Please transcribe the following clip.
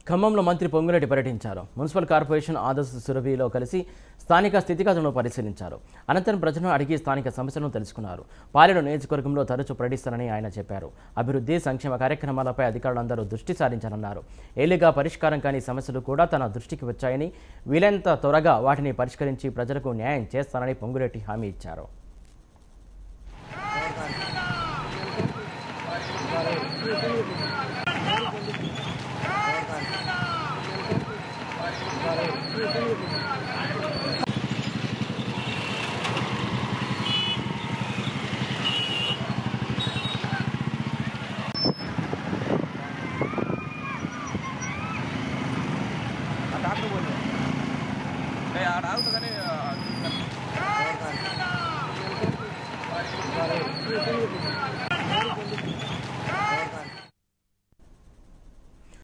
ఖమ్మంలో మంత్రి పొంగులేటి పర్యటించారు. మున్సిపల్ కార్పొరేషన్ ఆదర్శ సురభిలో కలిసి స్థానిక స్థితిగతులను పరిశీలించారు. అనంతరం ప్రజలను అడిగి స్థానిక సమస్యలను తెలుసుకున్నారు. పాలేరు నియోజకవర్గంలో తరచూ పర్యటిస్తారని ఆయన చెప్పారు. అభివృద్ధి, సంక్షేమ కార్యక్రమాలపై అధికారులందరూ దృష్టి సారించారన్నారు. ఏళ్లుగా పరిష్కారం కాని సమస్యలు కూడా తన దృష్టికి వచ్చాయని, వీలైనంత త్వరగా వాటిని పరిష్కరించి ప్రజలకు న్యాయం చేస్తానని పొంగులేటి హామీ ఇచ్చారు. डॉक्टर बोल रहे हैं यार आओ तो कने